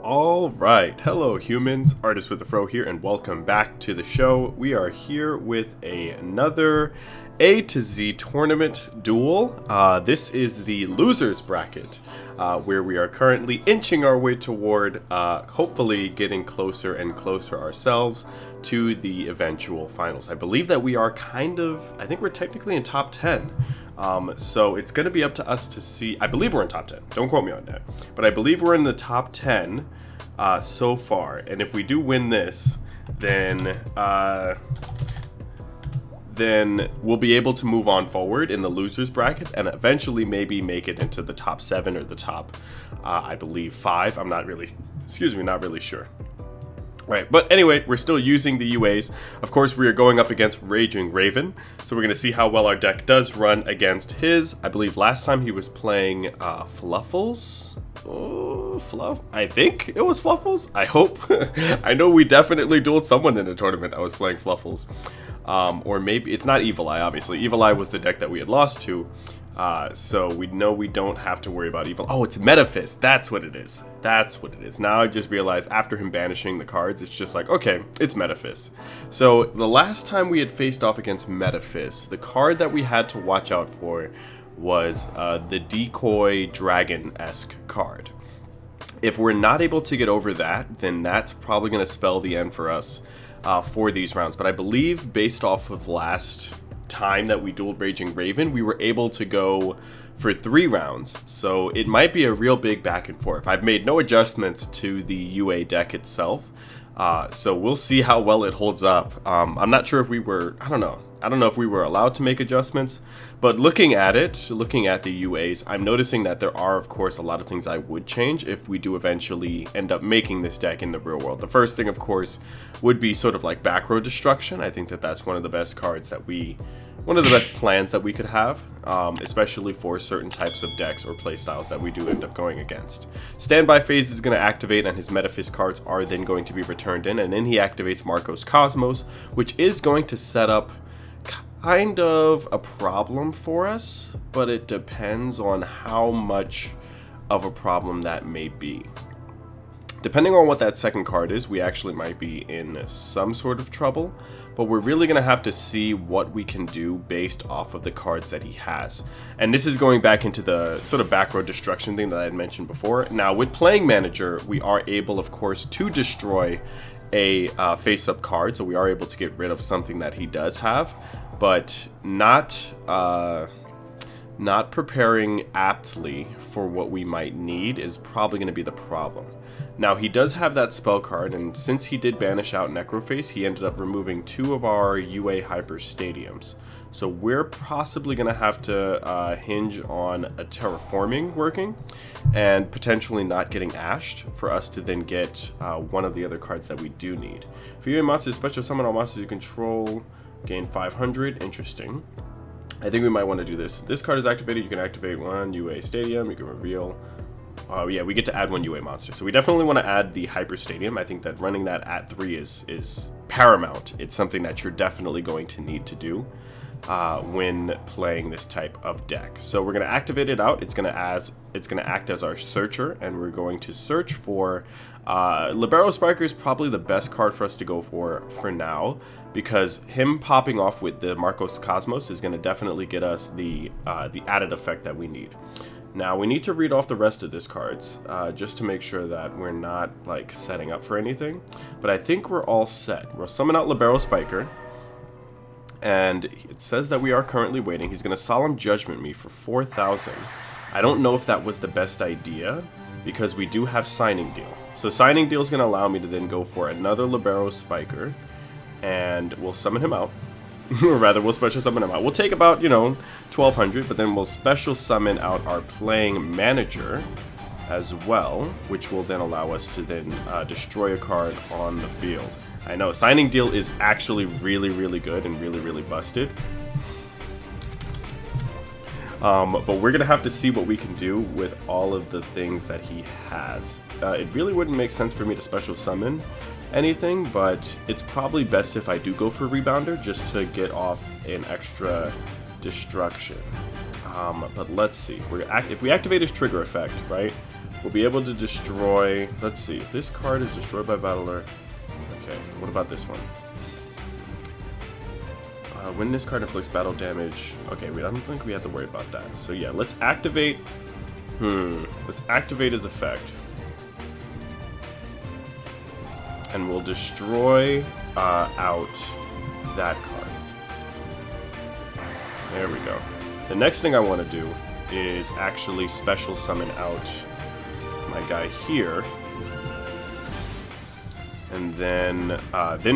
Alright, hello humans, Artist with the Fro here, and welcome back to the show. We are here with another A to Z tournament duel. This is the losers bracket, where we are currently inching our way toward, hopefully getting closer and closer ourselves to the eventual finals. I believe that we are I think we're technically in top 10. So it's going to be up to us to see. I believe we're in top 10. Don't quote me on that. But I believe we're in the top 10 so far. And if we do win this, then we'll be able to move on forward in the losers bracket and eventually maybe make it into the top 7 or the top, I believe, 5. I'm not really sure. Right, but anyway, we're still using the U.As. Of course, we are going up against TheRagingRaven, so we're going to see how well our deck does run against his. I believe last time he was playing Fluffles. Oh, I think it was Fluffles. I hope. I know we definitely dueled someone in the tournament that was playing Fluffles. Or maybe, it's not Evil Eye, obviously. Evil Eye was the deck that we had lost to. So we know we don't have to worry about Evil. Oh, it's Metaphys. That's what it is. That's what it is. Now I just realized after him banishing the cards, it's just like, okay, it's Metaphys. So the last time we had faced off against Metaphys, the card that we had to watch out for was the Decoy Dragon-esque card. If we're not able to get over that, then that's probably going to spell the end for us for these rounds. But I believe based off of last time that we dueled TheRagingRaven, we were able to go for 3 rounds, so it might be a real big back and forth. I've made no adjustments to the UA deck itself, so we'll see how well it holds up. I'm not sure if we were, I don't know if we were allowed to make adjustments, but looking at the UAs, I'm noticing that there are, of course, a lot of things I would change if we do eventually end up making this deck in the real world. The first thing, of course, would be sort of like back row destruction. I think that that's one of the best cards that one of the best plans that we could have, especially for certain types of decks or playstyles that we do end up going against. Standby phase is going to activate, and his Metaphys cards are then going to be returned in, and then he activates Marco's Cosmos, which is going to set up kind of a problem for us, but it depends on how much of a problem that may be. Depending on what that second card is, we actually might be in some sort of trouble, but we're really going to have to see what we can do based off of the cards that he has. And this is going back into the sort of back row destruction thing that I had mentioned before. Now, with Playing Manager, we are able, of course, to destroy a face-up card, so we are able to get rid of something that he does have, but not preparing aptly for what we might need is probably going to be the problem. Now, he does have that spell card, and since he did banish out Necroface, he ended up removing 2 of our UA Hyper Stadiums. So we're possibly going to have to hinge on a terraforming working, and potentially not getting ashed for us to then get one of the other cards that we do need. For UA monsters, special summon all monsters you control, gain 500. Interesting. I think we might want to do this. This card is activated. You can activate 1 UA Stadium. You can reveal. Yeah, we get to add 1 UA monster. So we definitely want to add the Hyper Stadium. I think that running that at 3 is paramount. It's something that you're definitely going to need to do when playing this type of deck. So we're going to activate it out. It's going to act as our searcher, and we're going to search for Libero Spiker is probably the best card for us to go for now, because him popping off with the Marco's Cosmos is going to definitely get us the added effect that we need. Now, we need to read off the rest of this cards, just to make sure that we're not, like, setting up for anything. But I think we're all set. We'll summon out Libero Spiker, and it says that we are currently waiting. He's going to Solemn Judgment me for 4,000. I don't know if that was the best idea, because we do have Signing Deal. So Signing Deal is going to allow me to then go for another Libero Spiker, and we'll summon him out. Or rather, we'll special summon him out. We'll take about, 1,200, but then we'll special summon out our Playing Manager as well, which will then allow us to then destroy a card on the field. I know, Signing Deal is actually really, really good and really, really busted. But we're going to have to see what we can do with all of the things that he has. It really wouldn't make sense for me to special summon anything, but it's probably best if I do go for Rebounder just to get off an extra destruction. But let's see. If we activate his trigger effect, right, We'll be able to destroy... Let's see. If this card is destroyed by Battler... Okay, what about this one? When this card inflicts battle damage... Okay, I don't think we have to worry about that. So yeah, let's activate... Let's activate his effect. And we'll destroy out that card. There we go. The next thing I want to do is actually special summon out my guy here. And then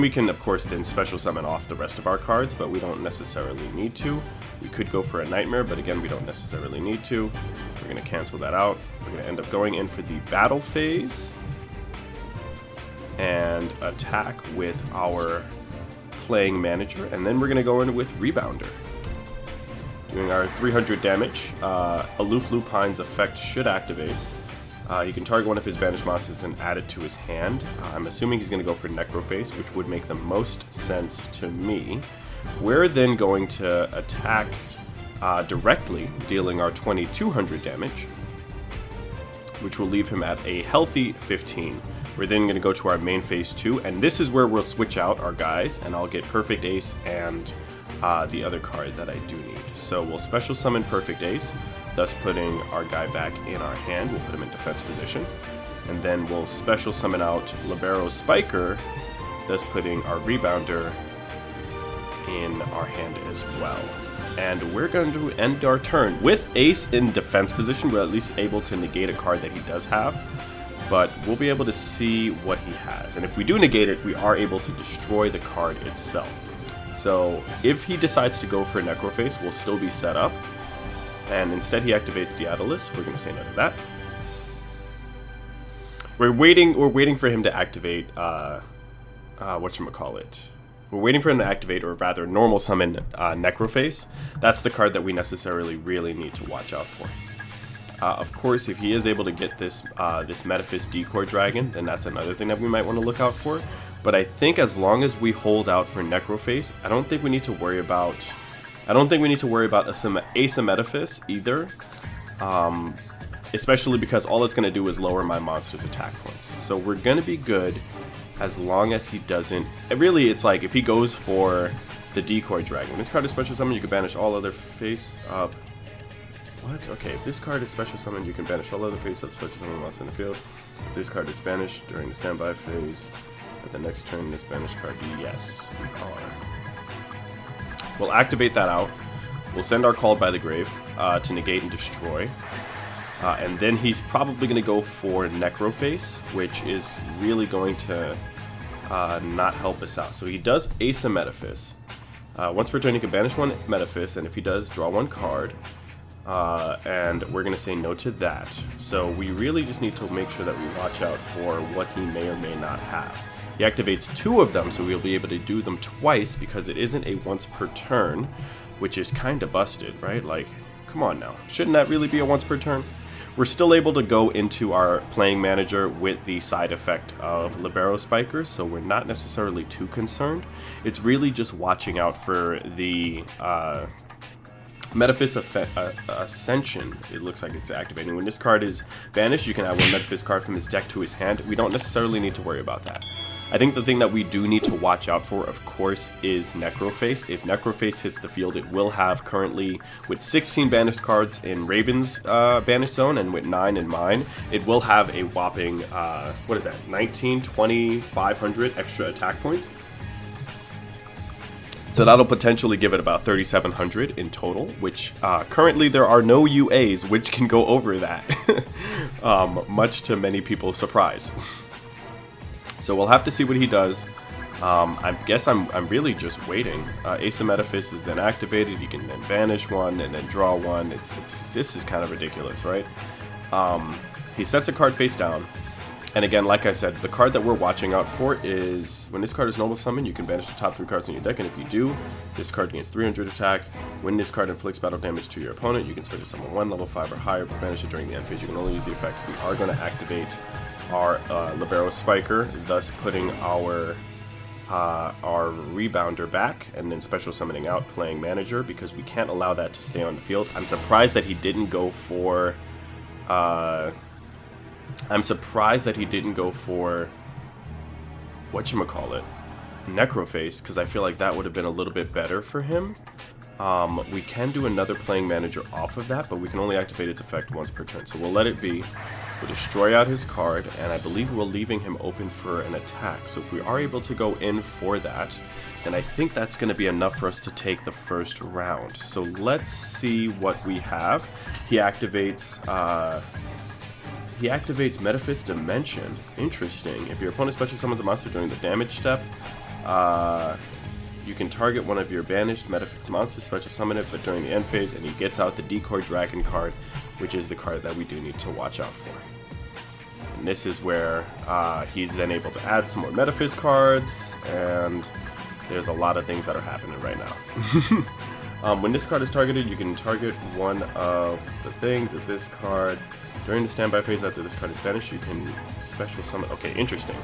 we can, of course, then special summon off the rest of our cards, but we don't necessarily need to. We could go for a Nightmare, but again, we don't necessarily need to. We're going to cancel that out. We're going to end up going in for the battle phase and attack with our playing manager, and then we're going to go in with Rebounder. Doing our 300 damage. Aloof Lupine's effect should activate. You can target one of his banished monsters and add it to his hand. I'm assuming he's going to go for Necroface, which would make the most sense to me. We're then going to attack directly, dealing our 2200 damage, which will leave him at a healthy 15. We're then going to go to our main phase 2, and this is where we'll switch out our guys, and I'll get Perfect Ace and the other card that I do need. So we'll special summon Perfect Ace, thus putting our guy back in our hand. We'll put him in defense position. And then we'll special summon out Libero Spiker, thus putting our Rebounder in our hand as well. And we're going to end our turn. With Ace in defense position, we're at least able to negate a card that he does have. But we'll be able to see what he has. And if we do negate it, we are able to destroy the card itself. So if he decides to go for Necroface, we'll still be set up. And instead he activates Diabolus. We're going to say no to that. We're waiting for him to activate, whatchamacallit. We're waiting for him to activate, or rather normal summon Necroface. That's the card that we necessarily really need to watch out for. Of course, if he is able to get this this Metaphys Decoy Dragon, then that's another thing that we might want to look out for. But I think as long as we hold out for Necroface, I don't think we need to worry about Metaphys either. Especially because all it's going to do is lower my monster's attack points. So we're going to be good as long as he doesn't... Really, it's like if he goes for the Decoy Dragon. When this card is special summon, you can banish all other face-up... What? Okay, if this card is special summon, you can banish all other face-up special summon monsters in the field. If this card is banished during the standby phase, at the next turn, this banished card... Yes, we are. We'll activate that out. We'll send our Called by the Grave to negate and destroy. And then he's probably going to go for Necroface, which is really going to not help us out. So he does Ace a Metaphys. Once per turn, you can banish one Metaphys, and if he does, draw one card. And we're going to say no to that. So we really just need to make sure that we watch out for what he may or may not have. He activates two of them, so we'll be able to do them twice because it isn't a once per turn, which is kind of busted, right? Like, come on now. Shouldn't that really be a once per turn? We're still able to go into our playing manager with the side effect of Libero Spiker, so we're not necessarily too concerned. It's really just watching out for the Metaphys Ascension. It looks like it's activating. When this card is banished, you can add one Metaphys card from his deck to his hand. We don't necessarily need to worry about that. I think the thing that we do need to watch out for, of course, is Necroface. If Necroface hits the field, it will have currently, with 16 banished cards in Raven's banished zone and with 9 in mine, it will have a whopping, 19, 20, 500 extra attack points. So that'll potentially give it about 3,700 in total, which currently there are no U.As which can go over that, much to many people's surprise. So we'll have to see what he does. I guess I'm really just waiting. Ace of Metaphys is then activated. You can then banish one and then draw one. This is kind of ridiculous, right? He sets a card face down. And again, like I said, the card that we're watching out for is when this card is normal summon, you can banish the top 3 cards in your deck. And if you do, this card gains 300 attack. When this card inflicts battle damage to your opponent, you can special summon 1 level 5 or higher, but banish it during the end phase. You can only use the effect. We are going to activate our Libero Spiker, thus putting our Rebounder back, and then special summoning out playing manager because we can't allow that to stay on the field. I'm surprised that he didn't go for I'm surprised that he didn't go for whatchamacallit, Necroface, because I feel like that would have been a little bit better for him. We can do another playing manager off of that, but we can only activate its effect once per turn. So we'll let it be. We'll destroy out his card, and I believe we're leaving him open for an attack. So if we are able to go in for that, then I think that's going to be enough for us to take the first round. So let's see what we have. He activates Metaphys Dimension. Interesting. If your opponent special summons a monster during the damage step, you can target one of your banished Metaphys monsters, special summon it, but during the end phase, and he gets out the Decoy Dragon card, which is the card that we do need to watch out for. And this is where he's then able to add some more Metaphys cards, and there's a lot of things that are happening right now. When this card is targeted, you can target one of the things of this card. During the standby phase after this card is banished, you can special summon. Okay, interesting.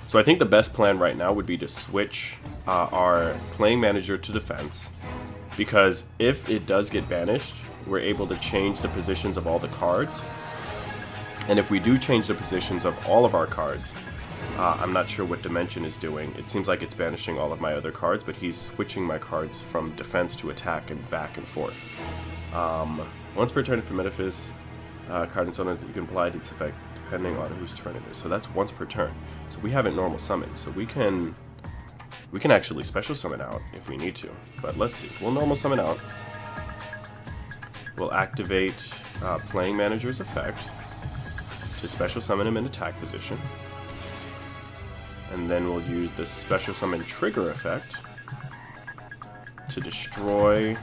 So I think the best plan right now would be to switch our playing manager to defense, because if it does get banished, we're able to change the positions of all the cards. And if we do change the positions of all of our cards, I'm not sure what Dimension is doing. It seems like it's banishing all of my other cards, but he's switching my cards from defense to attack and back and forth. Once per turn for Metaphys, card and summon, you can apply its effect depending on whose turn it is. So that's once per turn. So we haven't normal summoned, so we can actually special summon out if we need to. But let's see. We'll normal summon out. We'll activate playing manager's effect to special summon him in attack position. And then we'll use the special summon trigger effect to destroy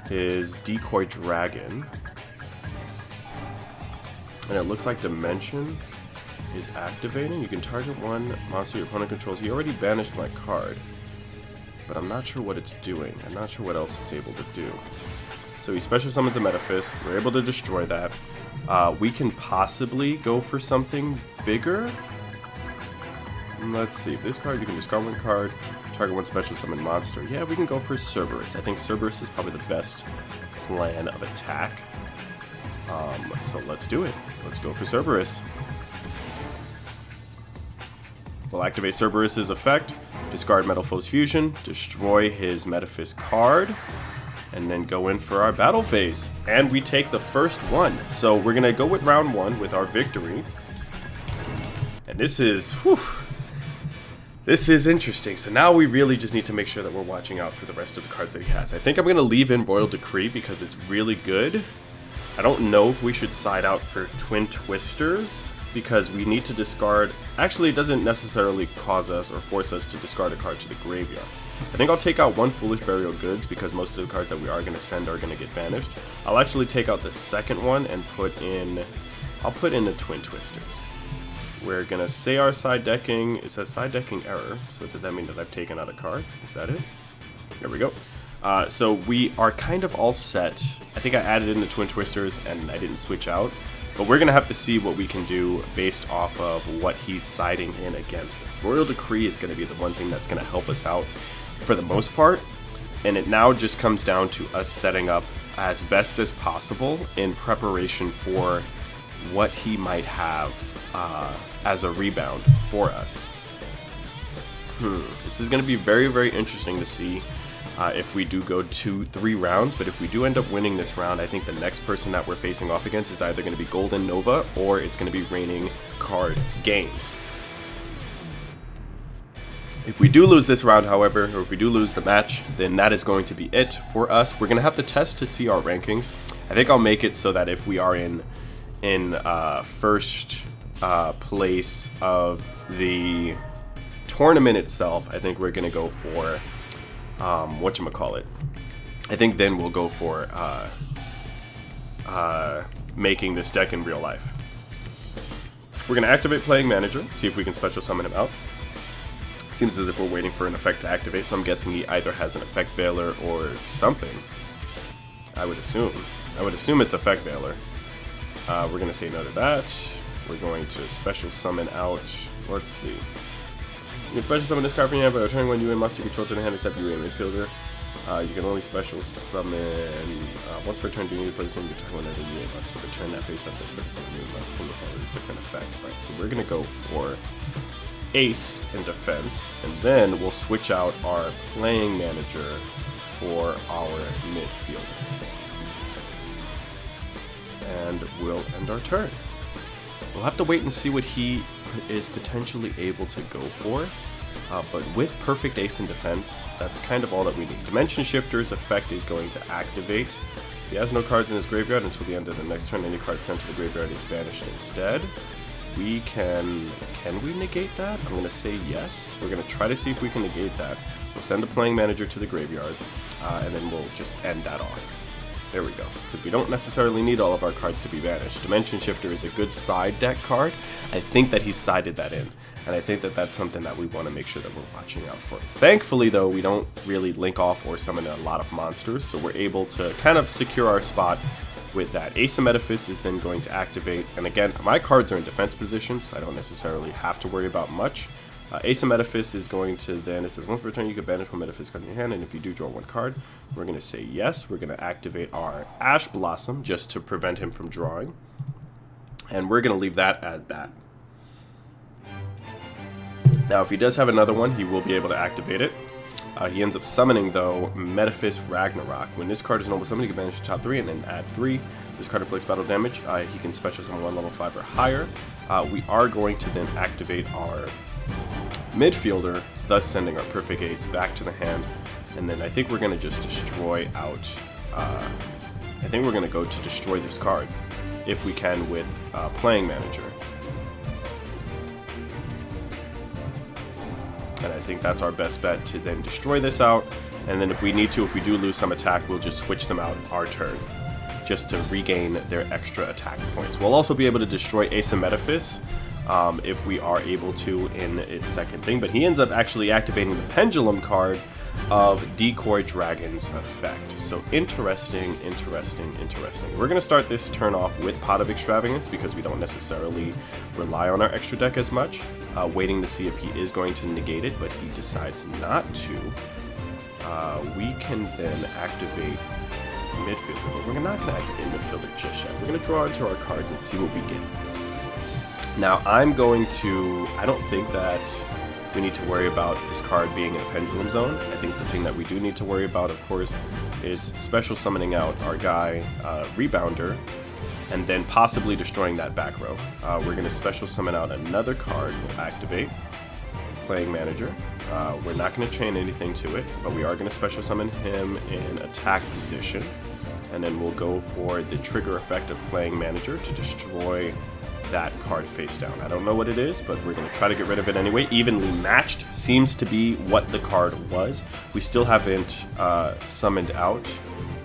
his Decoy Dragon. And it looks like Dimension is activating. You can target one monster your opponent controls. He already banished my card, but I'm not sure what it's doing. I'm not sure what else it's able to do. So he special summons a Metaphys. We're able to destroy that. We can possibly go for something bigger. Let's see. If this card, you can discard one card, target one special summon monster. Yeah, we can go for Cerberus. I think Cerberus is probably the best plan of attack. So let's do it. Let's go for Cerberus. We'll activate Cerberus's effect, discard Metaphys Fusion, destroy his Metaphys card, and then go in for our battle phase. And we take the first one. So we're going to go with round one with our victory. And this is, this is interesting. So now we really just need to make sure that we're watching out for the rest of the cards that he has. I think I'm going to leave in Royal Decree because it's really good. I don't know if we should side out for Twin Twisters, because we need to discard. Actually, it doesn't necessarily cause us or force us to discard a card to the graveyard. I think I'll take out one Foolish Burial Goods because most of the cards that we are going to send are going to get banished. I'll actually take out the second one and I'll put in the Twin Twisters. We're going to say our side decking. It says side decking error, so does that mean that I've taken out a card? Is that it? There we go. So we are kind of all set. I think I added in the Twin Twisters and I didn't switch out. But we're going to have to see what we can do based off of what he's siding in against us. Royal Decree is going to be the one thing that's going to help us out for the most part. And it now just comes down to us setting up as best as possible in preparation for what he might have as a rebound for us. This is going to be very, very interesting to see. If we do go 2-3 rounds, but if we do end up winning this round, I think the next person that we're facing off against is either going to be Golden Nova or it's going to be Reigning Card Games. If we do lose this round, however, or if we do lose the match, then that is going to be it for us. We're going to have to test to see our rankings. I think I'll make it so that if we are in first place of the tournament itself, I think we're going to go for whatchamacallit. I think then we'll go for making this deck in real life. We're going to activate Playing Manager, see if we can special summon him out. Seems as if we're waiting for an effect to activate, so I'm guessing he either has an Effect Veiler or something. I would assume it's Effect Veiler. We're going to say no to that. We're going to special summon out, let's see. You can special summon this card from your hand by returning one UA monster you control to the hand except UA midfielder. You can only special summon once per turn. Do you need to play this one? You can one of the U.As. So the turn that face up this special summon U.As from a different effect. Right. So we're gonna go for Ace in defense, and then we'll switch out our playing manager for our midfielder, and we'll end our turn. We'll have to wait and see what he is potentially able to go for. But with perfect Ace in defense, that's kind of all that we need. Dimension Shifter's effect is going to activate. He has no cards in his graveyard until the end of the next turn. Any card sent to the graveyard is banished instead. We can we negate that? I'm going to say yes. We're going to try to see if we can negate that. We'll send a playing manager to the graveyard, and then we'll just end that off. There we go. Because we don't necessarily need all of our cards to be banished. Dimension Shifter is a good side deck card. I think that he sided that in. And I think that that's something that we want to make sure that we're watching out for. Thankfully, though, we don't really link off or summon a lot of monsters. So we're able to kind of secure our spot with that. Ace of Metaphys is then going to activate. And again, my cards are in defense position, so I don't necessarily have to worry about much. Ace of Metaphys is going to then, it says once per turn you can banish one Metaphys card in your hand, and if you do draw one card, we're going to say yes. We're going to activate our Ash Blossom just to prevent him from drawing. And we're going to leave that as that. Now, if he does have another one, he will be able to activate it. He ends up summoning, though, Metaphys Ragnarok. When this card is normal summon, you can banish the top 3 and then add 3. This card inflicts battle damage. He can special summon 1 level 5 or higher. We are going to then activate our midfielder, thus sending our perfect Ace back to the hand. And then I think we're going to just destroy out... I think we're going to go to destroy this card, if we can, with Playing Manager. And I think that's our best bet, to then destroy this out. And then if we need to, if we do lose some attack, we'll just switch them out our turn, just to regain their extra attack points. We'll also be able to destroy Ace of Metaphys if we are able to in its second thing. But he ends up actually activating the Pendulum card of Decoy Dragon's effect. So interesting. We're going to start this turn off with Pot of Extravagance because we don't necessarily rely on our extra deck as much. Waiting to see if he is going to negate it, but he decides not to. We can then activate midfielder, but we're not going to activate midfielder just yet. We're going to draw into our cards and see what we get. Now, I don't think that we need to worry about this card being in a Pendulum Zone. I think the thing that we do need to worry about, of course, is special summoning out our guy, Rebounder, and then possibly destroying that back row. We're going to special summon out another card. We'll activate Playing Manager. We're not going to chain anything to it, but we are going to special summon him in attack position. And then we'll go for the trigger effect of Playing Manager to destroy that card face down. I don't know what it is, but we're going to try to get rid of it anyway. Evenly matched seems to be what the card was. We still haven't summoned out,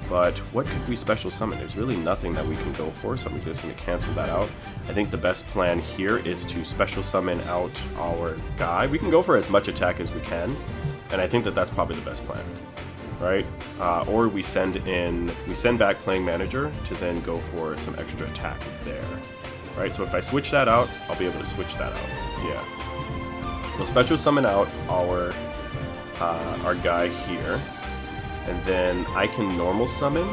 but what could we special summon? There's really nothing that we can go for, so I'm just going to cancel that out. I think the best plan here is to special summon out our guy. We can go for as much attack as we can, and I think that that's probably the best plan, right? Or we send back Playing Manager to then go for some extra attack there. Right, so if I switch that out, I'll be able to switch that out. Yeah. We'll special summon out our guy here, and then I can normal summon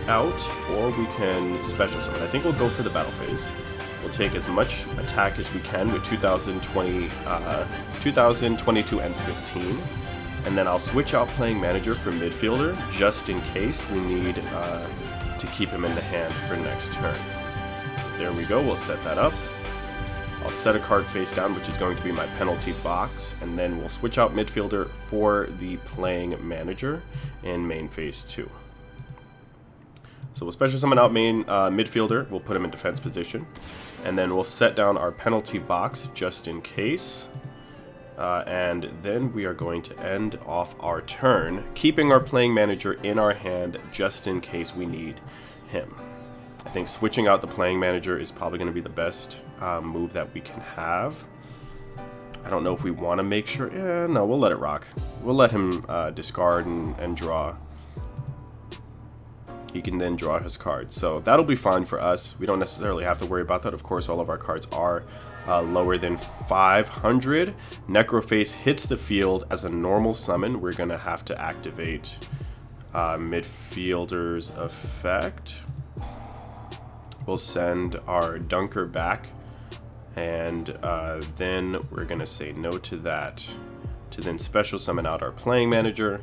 out, or we can special summon. I think we'll go for the battle phase. We'll take as much attack as we can with 2020, 2022, and 15. And then I'll switch out Playing Manager for midfielder, just in case we need to keep him in the hand for next turn. There we go, we'll set that up. I'll set a card face down, which is going to be my penalty box, and then we'll switch out midfielder for the Playing Manager in main phase 2. So we'll special summon out midfielder, we'll put him in defense position, and then we'll set down our penalty box just in case. And then we are going to end off our turn, keeping our Playing Manager in our hand just in case we need him. I think switching out the Playing Manager is probably going to be the best move that we can have. I don't know if we want to make sure... no, we'll let it rock. We'll let him discard and draw. he can then draw his card. So that'll be fine for us. We don't necessarily have to worry about that. Of course, all of our cards are lower than 500. Necrophase hits the field as a normal summon. We're going to have to activate Midfielder's Effect. We'll send our Dunker back, and then we're going to say no to that, to then special summon out our Playing Manager.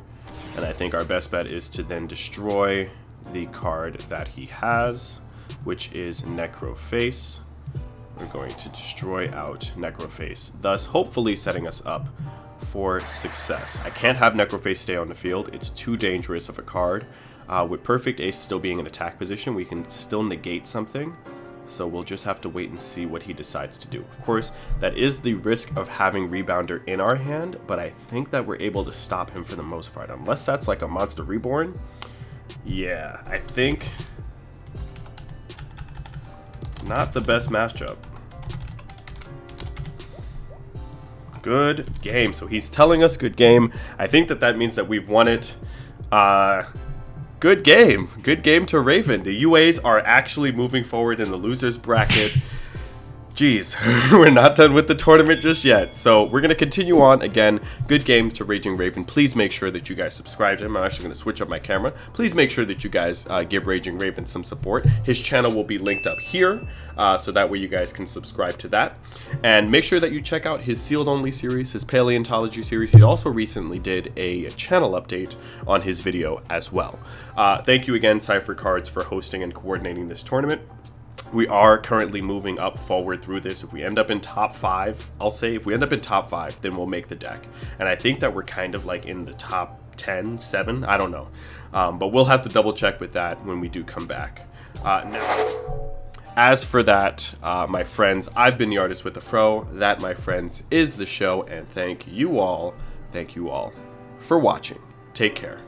And I think our best bet is to then destroy the card that he has, which is Necrophase. We're going to destroy out Necrophase, thus hopefully setting us up for success. I can't have Necrophase stay on the field. It's too dangerous of a card. With Perfect Ace still being in attack position, we can still negate something. So we'll just have to wait and see what he decides to do. Of course, that is the risk of having Rebounder in our hand, but I think that we're able to stop him for the most part. Unless that's like a Monster Reborn. Yeah, I think not the best matchup. Good game. So he's telling us good game. I think that means that we've won it. Good game. Good game to Raven. The U.As are actually moving forward in the losers bracket. Jeez, we're not done with the tournament just yet. So we're going to continue on. Again, good game to Raging Raven. Please make sure that you guys subscribe to him. I'm actually going to switch up my camera. Please make sure that you guys give Raging Raven some support. His channel will be linked up here, so that way you guys can subscribe to that. And make sure that you check out his Sealed Only series, his Paleontology series. He also recently did a channel update on his video as well. Thank you again, Cypher Cards, for hosting and coordinating this tournament. We are currently moving up forward through this. If we end up in top 5, I'll say if we end up in top 5, then we'll make the deck. And I think that we're kind of like in the top 10, 7, I don't know. But we'll have to double check with that when we do come back. Now, as for that, my friends, I've been the artist with the fro. That, my friends, is the show. And thank you all for watching. Take care.